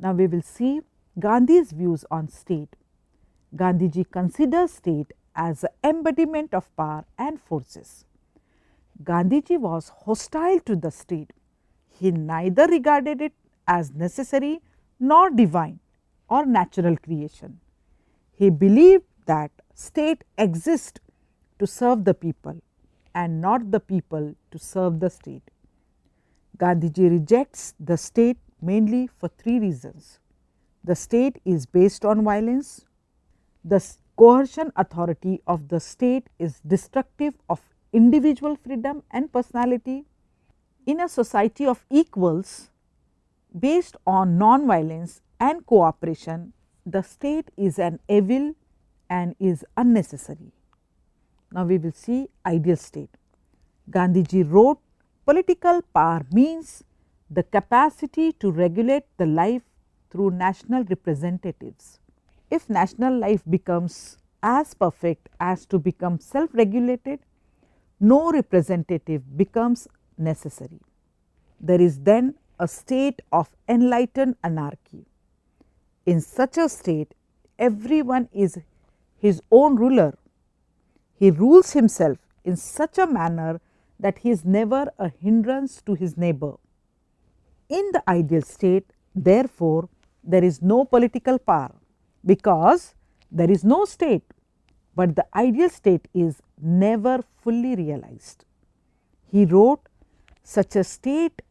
Now we will see Gandhi's views on state. Gandhiji considers state as the embodiment of power and forces. Gandhiji was hostile to the state. He neither regarded it as necessary nor divine or natural creation. He believed that state exists to serve the people and not the people to serve the state. Gandhiji rejects the state mainly for three reasons. The state is based on violence. The coercion authority of the state is destructive of individual freedom and personality. In a society of equals based on non-violence and cooperation, the state is an evil and is unnecessary. Now we will see ideal state. Gandhiji wrote, political power means the capacity to regulate the life through national representatives. If national life becomes as perfect as to become self-regulated, no representative becomes necessary. There is then a state of enlightened anarchy. In such a state, everyone is his own ruler. He rules himself in such a manner that he is never a hindrance to his neighbor. In the ideal state, therefore, there is no political power, because there is no state, but the ideal state is never fully realized. He wrote, such a state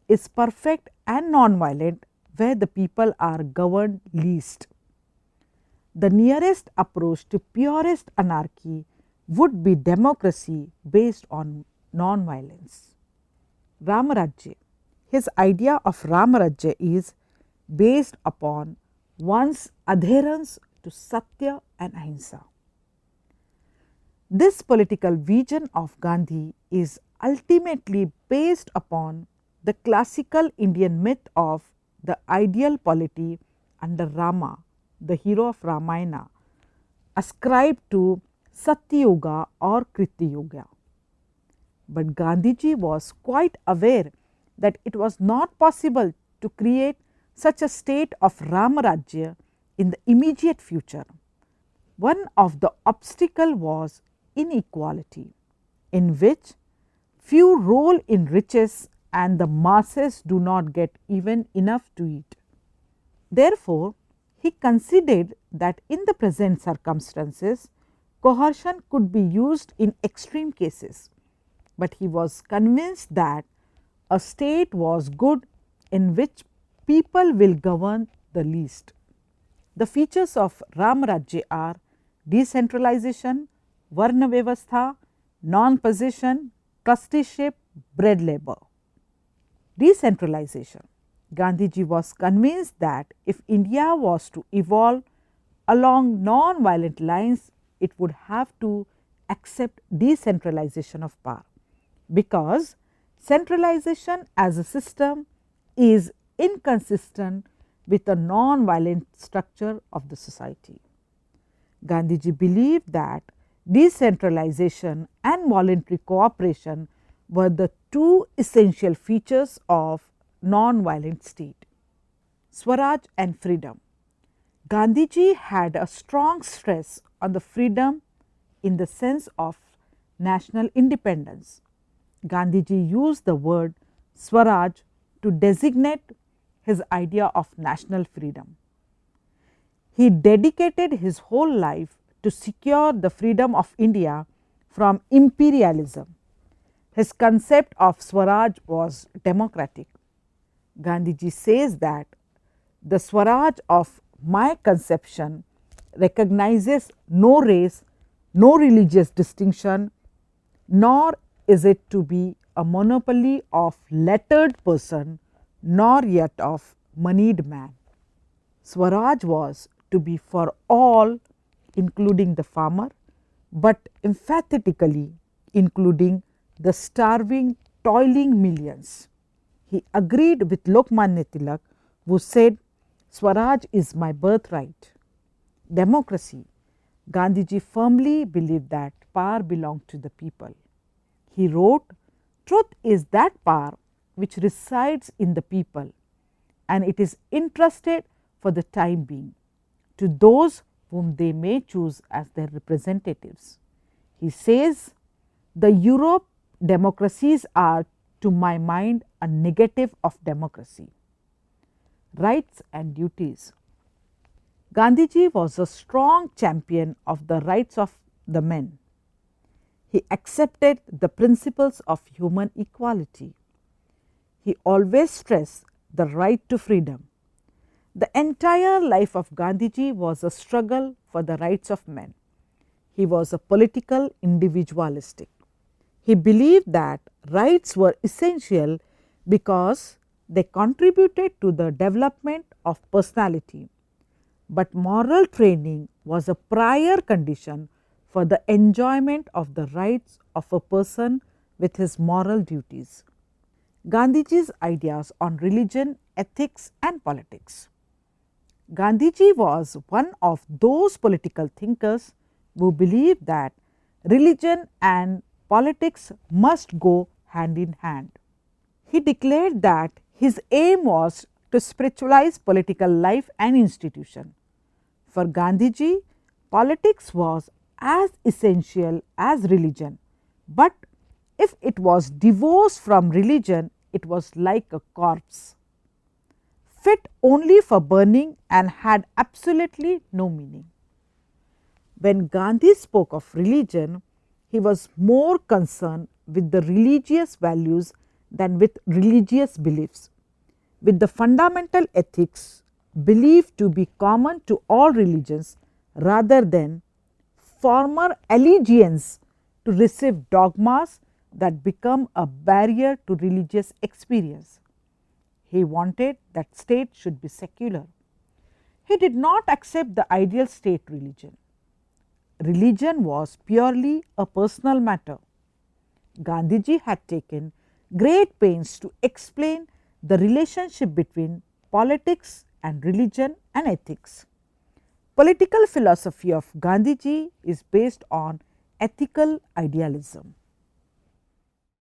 is perfect and non-violent where the people are governed least. The nearest approach to purest anarchy would be democracy based on non-violence. Ramarajya. His idea of Ramarajya is based upon one's adherence to Satya and Ahimsa. This political vision of Gandhi is ultimately based upon the classical Indian myth of the ideal polity under Rama, the hero of Ramayana, ascribed to Satyuga or Krityuga. But Gandhiji was quite aware that it was not possible to create such a state of Ramarajya in the immediate future. One of the obstacles was inequality, in which few roll in riches and the masses do not get even enough to eat. Therefore, he considered that in the present circumstances, coercion could be used in extreme cases, but he was convinced that a state was good in which people will govern the least. The features of Ramarajya are decentralization, Varna Vyavastha, non-possession, trusteeship, bread labor. Decentralization. Gandhiji was convinced that if India was to evolve along non-violent lines, it would have to accept decentralization of power, because centralization as a system is inconsistent with a non-violent structure of the society. Gandhiji believed that decentralization and voluntary cooperation were the two essential features of non-violent state. Swaraj and freedom. Gandhiji had a strong stress on the freedom in the sense of national independence. Gandhiji used the word Swaraj to designate his idea of national freedom. He dedicated his whole life to secure the freedom of India from imperialism. His concept of Swaraj was democratic. Gandhiji says that the Swaraj of my conception recognizes no race, no religious distinction, nor is it to be a monopoly of lettered person, nor yet of moneyed man. Swaraj was to be for all, including the farmer, but emphatically including the starving, toiling millions. He agreed with Lokmanya Tilak, who said, Swaraj is my birthright. Democracy. Gandhiji firmly believed that power belonged to the people. He wrote, truth is that power which resides in the people, and it is entrusted for the time being to those whom they may choose as their representatives. He says, the Europe democracies are, to my mind, a negative of democracy. Rights and duties. Gandhiji was a strong champion of the rights of the men. He accepted the principles of human equality. He always stressed the right to freedom. The entire life of Gandhiji was a struggle for the rights of men. He was a political individualistic. He believed that rights were essential because they contributed to the development of personality, but moral training was a prior condition for the enjoyment of the rights of a person with his moral duties. Gandhiji's ideas on religion, ethics and politics. Gandhiji was one of those political thinkers who believed that religion and politics must go hand in hand. He declared that his aim was to spiritualize political life and institution. For Gandhiji, politics was as essential as religion, but if it was divorced from religion, it was like a corpse, fit only for burning and had absolutely no meaning. When Gandhi spoke of religion, he was more concerned with the religious values than with religious beliefs, with the fundamental ethics believed to be common to all religions rather than former allegiance to receive dogmas that become a barrier to religious experience. He wanted that state should be secular. He did not accept the ideal state religion. Religion was purely a personal matter. Gandhiji had taken great pains to explain the relationship between politics and religion and ethics. Political philosophy of Gandhiji is based on ethical idealism.